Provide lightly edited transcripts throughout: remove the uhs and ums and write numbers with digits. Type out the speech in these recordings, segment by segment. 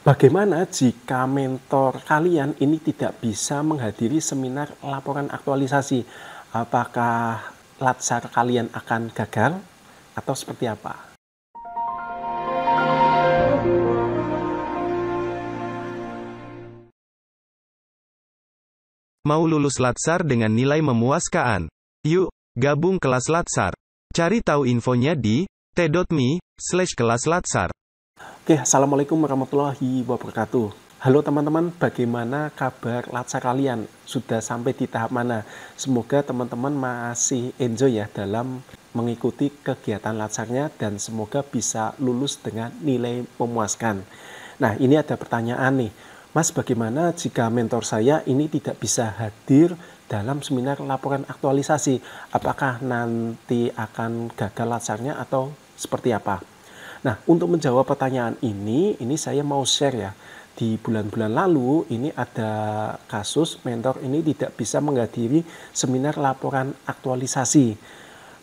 Bagaimana jika mentor kalian ini tidak bisa menghadiri seminar laporan aktualisasi? Apakah latsar kalian akan gagal atau seperti apa? Mau lulus Latsar dengan nilai memuaskan? Yuk, gabung kelas Latsar. Cari tahu infonya di t.me/kelaslatsar. Oke, Assalamualaikum warahmatullahi wabarakatuh. Halo teman-teman, bagaimana kabar latsar kalian? Sudah sampai di tahap mana? Semoga teman-teman masih enjoy ya dalam mengikuti kegiatan latsarnya dan semoga bisa lulus dengan nilai memuaskan. Nah, ini ada pertanyaan nih. Mas, bagaimana jika mentor saya ini tidak bisa hadir dalam seminar laporan aktualisasi? Apakah nanti akan gagal latsarnya atau seperti apa? Nah, untuk menjawab pertanyaan ini saya mau share ya. Di bulan-bulan lalu, ini ada kasus mentor ini tidak bisa menghadiri seminar laporan aktualisasi.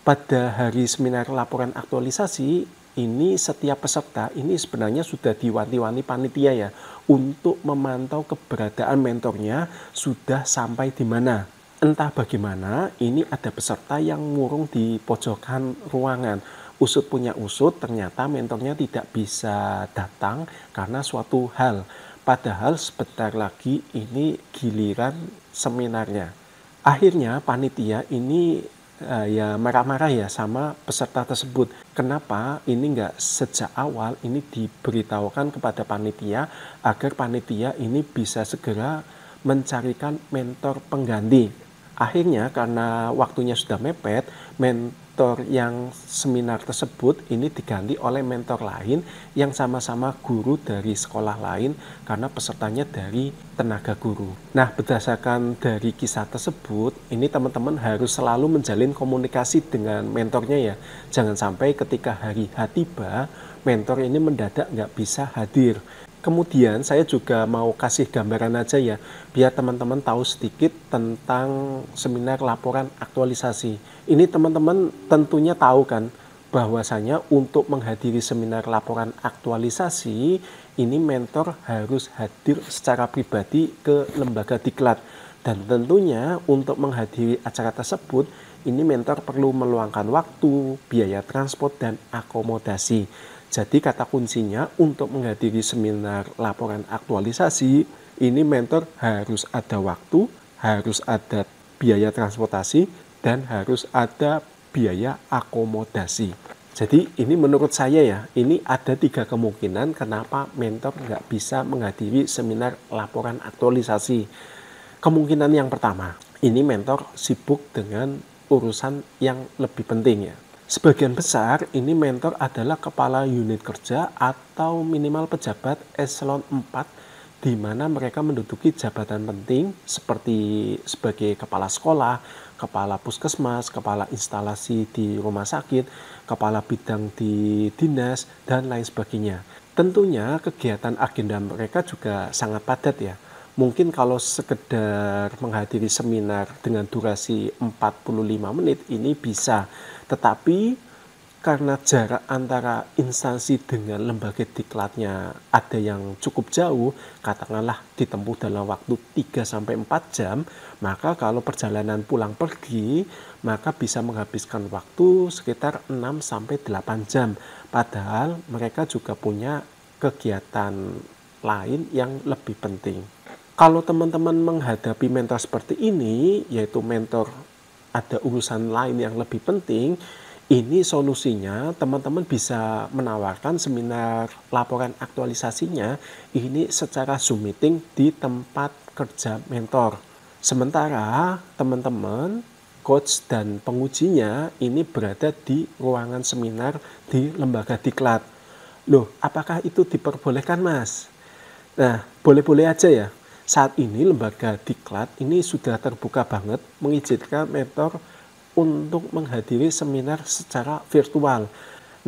Pada hari seminar laporan aktualisasi, ini setiap peserta ini sebenarnya sudah diwanti-wanti panitia ya untuk memantau keberadaan mentornya sudah sampai di mana. Entah bagaimana, ini ada peserta yang ngurung di pojokan ruangan. Usut punya usut, ternyata mentornya tidak bisa datang karena suatu hal. Padahal sebentar lagi ini giliran seminarnya. Akhirnya panitia ini ya marah-marah ya sama peserta tersebut. Kenapa ini nggak sejak awal ini diberitahukan kepada panitia agar panitia ini bisa segera mencarikan mentor pengganti. Akhirnya karena waktunya sudah mepet, mentor yang seminar tersebut ini diganti oleh mentor lain yang sama-sama guru dari sekolah lain karena pesertanya dari tenaga guru. Nah, berdasarkan dari kisah tersebut, ini teman-teman harus selalu menjalin komunikasi dengan mentornya ya. Jangan sampai ketika hari H tiba, mentor ini mendadak nggak bisa hadir. Kemudian saya juga mau kasih gambaran aja ya, biar teman-teman tahu sedikit tentang seminar laporan aktualisasi. Ini teman-teman tentunya tahu kan, bahwasanya untuk menghadiri seminar laporan aktualisasi, ini mentor harus hadir secara pribadi ke lembaga diklat. Dan tentunya untuk menghadiri acara tersebut, ini mentor perlu meluangkan waktu, biaya transport, dan akomodasi. Jadi kata kuncinya untuk menghadiri seminar laporan aktualisasi, ini mentor harus ada waktu, harus ada biaya transportasi, dan harus ada biaya akomodasi. Jadi ini menurut saya ya, ini ada 3 kemungkinan kenapa mentor nggak bisa menghadiri seminar laporan aktualisasi. Kemungkinan yang pertama, ini mentor sibuk dengan urusan yang lebih penting ya. Sebagian besar ini mentor adalah kepala unit kerja atau minimal pejabat eselon 4 di mana mereka menduduki jabatan penting seperti sebagai kepala sekolah, kepala puskesmas, kepala instalasi di rumah sakit, kepala bidang di dinas, dan lain sebagainya. Tentunya kegiatan agenda mereka juga sangat padat ya. Mungkin kalau sekedar menghadiri seminar dengan durasi 45 menit ini bisa. Tetapi karena jarak antara instansi dengan lembaga diklatnya ada yang cukup jauh, katakanlah ditempuh dalam waktu 3-4 jam, maka kalau perjalanan pulang pergi, maka bisa menghabiskan waktu sekitar 6-8 jam. Padahal mereka juga punya kegiatan lain yang lebih penting. Kalau teman-teman menghadapi mentor seperti ini, yaitu mentor ada urusan lain yang lebih penting, ini solusinya teman-teman bisa menawarkan seminar laporan aktualisasinya ini secara Zoom meeting di tempat kerja mentor. Sementara teman-teman, coach dan pengujinya ini berada di ruangan seminar di lembaga diklat. Loh, apakah itu diperbolehkan, Mas? Nah, boleh-boleh aja ya. Saat ini lembaga diklat ini sudah terbuka banget mengizinkan mentor untuk menghadiri seminar secara virtual.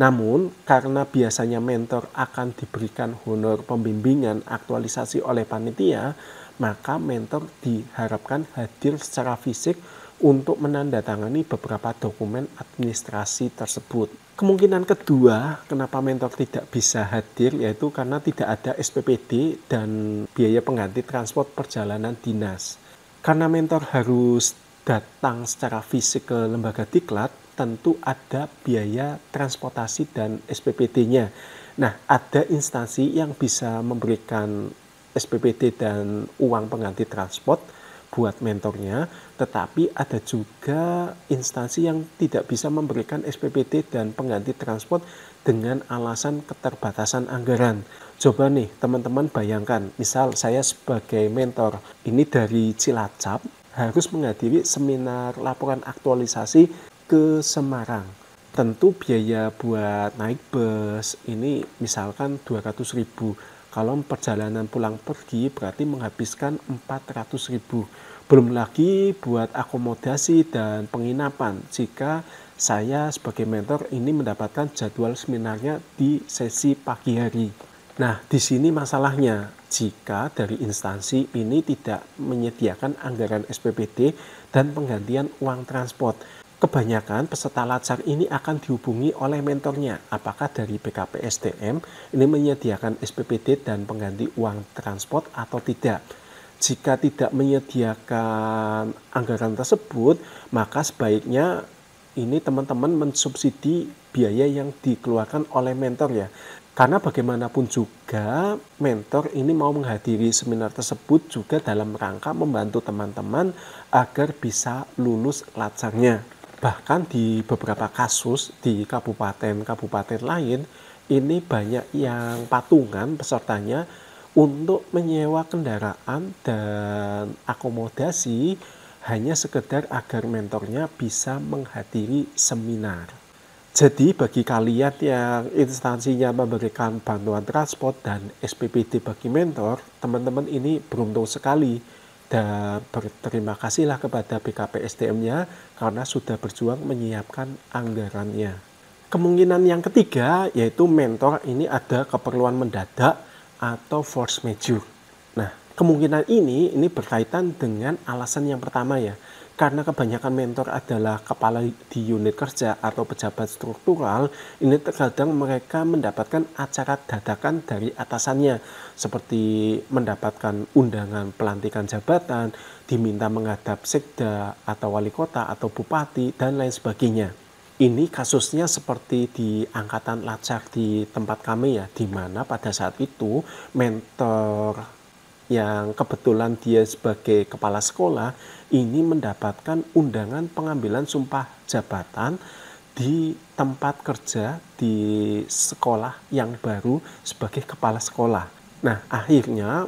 Namun, karena biasanya mentor akan diberikan honor pembimbingan aktualisasi oleh panitia, maka mentor diharapkan hadir secara fisik untuk menandatangani beberapa dokumen administrasi tersebut. Kemungkinan kedua kenapa mentor tidak bisa hadir yaitu karena tidak ada SPPD dan biaya pengganti transport perjalanan dinas. Karena mentor harus datang secara fisik ke lembaga diklat, tentu ada biaya transportasi dan SPPD-nya. Nah, ada instansi yang bisa memberikan SPPD dan uang pengganti transport buat mentornya, tetapi ada juga instansi yang tidak bisa memberikan SPPD dan pengganti transport dengan alasan keterbatasan anggaran. Coba nih teman-teman bayangkan, misal saya sebagai mentor ini dari Cilacap harus menghadiri seminar laporan aktualisasi ke Semarang. Tentu biaya buat naik bus ini misalkan 200.000. Kalau perjalanan pulang pergi berarti menghabiskan 400.000. Belum lagi buat akomodasi dan penginapan jika saya sebagai mentor ini mendapatkan jadwal seminarnya di sesi pagi hari. Nah, di sini masalahnya jika dari instansi ini tidak menyediakan anggaran SPPD dan penggantian uang transport. Kebanyakan peserta latsar ini akan dihubungi oleh mentornya, apakah dari BKPSDM ini menyediakan SPPD dan pengganti uang transport atau tidak. Jika tidak menyediakan anggaran tersebut, maka sebaiknya ini teman-teman mensubsidi biaya yang dikeluarkan oleh mentor ya. Karena bagaimanapun juga mentor ini mau menghadiri seminar tersebut juga dalam rangka membantu teman-teman agar bisa lulus latsarnya. Bahkan di beberapa kasus di kabupaten-kabupaten lain, ini banyak yang patungan pesertanya untuk menyewa kendaraan dan akomodasi hanya sekedar agar mentornya bisa menghadiri seminar. Jadi bagi kalian yang instansinya memberikan bantuan transport dan SPPD bagi mentor, teman-teman ini beruntung sekali. Dan berterima kasihlah kepada BKPSDM-nya karena sudah berjuang menyiapkan anggarannya. Kemungkinan yang ketiga yaitu mentor ini ada keperluan mendadak atau force majeure. Nah, kemungkinan ini berkaitan dengan alasan yang pertama ya. Karena kebanyakan mentor adalah kepala di unit kerja atau pejabat struktural, ini terkadang mereka mendapatkan acara dadakan dari atasannya, seperti mendapatkan undangan pelantikan jabatan, diminta menghadap sekda atau wali kota atau bupati, dan lain sebagainya. Ini kasusnya seperti di angkatan latsar di tempat kami ya, di mana pada saat itu mentor yang kebetulan dia sebagai kepala sekolah ini mendapatkan undangan pengambilan sumpah jabatan di tempat kerja di sekolah yang baru sebagai kepala sekolah. Nah, akhirnya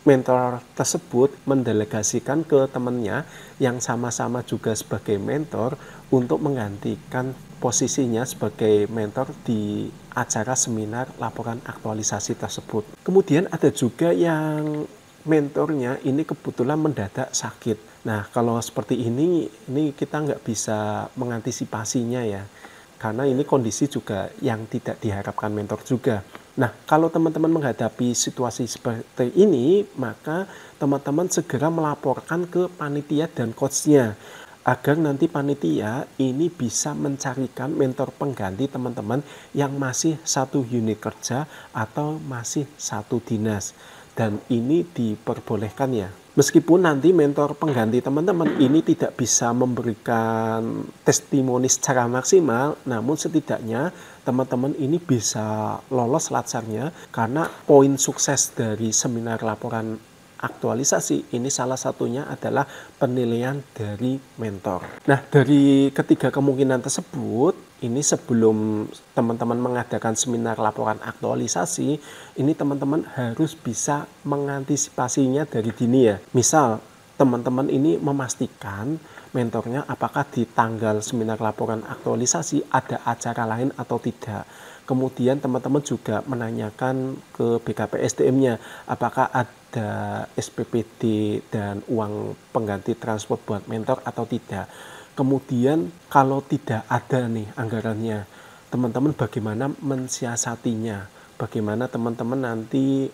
mentor tersebut mendelegasikan ke temannya yang sama-sama juga sebagai mentor untuk menggantikan posisinya sebagai mentor di acara seminar laporan aktualisasi tersebut. Kemudian ada juga yang mentornya ini kebetulan mendadak sakit. Nah, kalau seperti ini kita nggak bisa mengantisipasinya ya. Karena ini kondisi juga yang tidak diharapkan mentor juga. Nah, kalau teman-teman menghadapi situasi seperti ini, maka teman-teman segera melaporkan ke panitia dan coachnya agar nanti panitia ini bisa mencarikan mentor pengganti teman-teman yang masih satu unit kerja atau masih satu dinas. Dan ini diperbolehkan ya. Meskipun nanti mentor pengganti teman-teman ini tidak bisa memberikan testimoni secara maksimal, namun setidaknya teman-teman ini bisa lolos latsarnya karena poin sukses dari seminar laporan aktualisasi ini salah satunya adalah penilaian dari mentor. Nah, dari ketiga kemungkinan tersebut, ini sebelum teman-teman mengadakan seminar laporan aktualisasi, ini teman-teman harus bisa mengantisipasinya dari dini ya. Misal, teman-teman ini memastikan mentornya apakah di tanggal seminar laporan aktualisasi ada acara lain atau tidak. Kemudian teman-teman juga menanyakan ke BKPSDM-nya apakah ada SPPD dan uang pengganti transport buat mentor atau tidak. Kemudian kalau tidak ada nih anggarannya, teman-teman bagaimana mensiasatinya? Bagaimana teman-teman nanti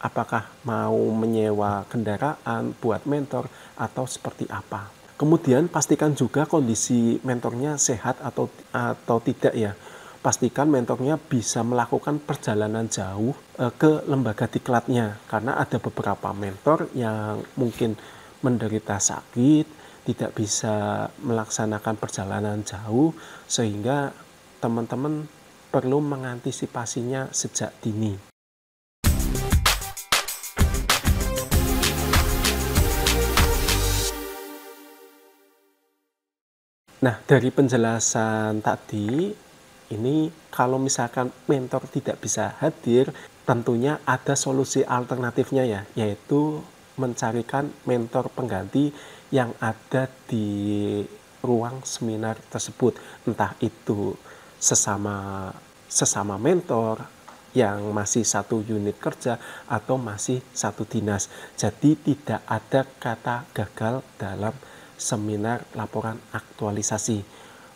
apakah mau menyewa kendaraan buat mentor atau seperti apa? Kemudian pastikan juga kondisi mentornya sehat atau tidak ya. Pastikan mentornya bisa melakukan perjalanan jauh ke lembaga diklatnya, karena ada beberapa mentor yang mungkin menderita sakit, tidak bisa melaksanakan perjalanan jauh, sehingga teman-teman perlu mengantisipasinya sejak dini. Nah, dari penjelasan tadi, ini kalau misalkan mentor tidak bisa hadir, tentunya ada solusi alternatifnya ya, yaitu mencarikan mentor pengganti yang ada di ruang seminar tersebut. Entah itu sesama sesama mentor yang masih satu unit kerja atau masih satu dinas. Jadi tidak ada kata gagal dalam seminar laporan aktualisasi.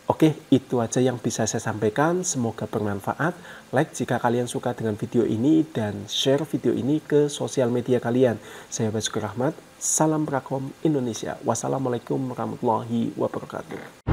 Oke, itu aja yang bisa saya sampaikan. Semoga bermanfaat. Like jika kalian suka dengan video ini dan share video ini ke sosial media kalian. Saya Basuki Rahmat. Salam Prakom Indonesia. Wassalamualaikum warahmatullahi wabarakatuh.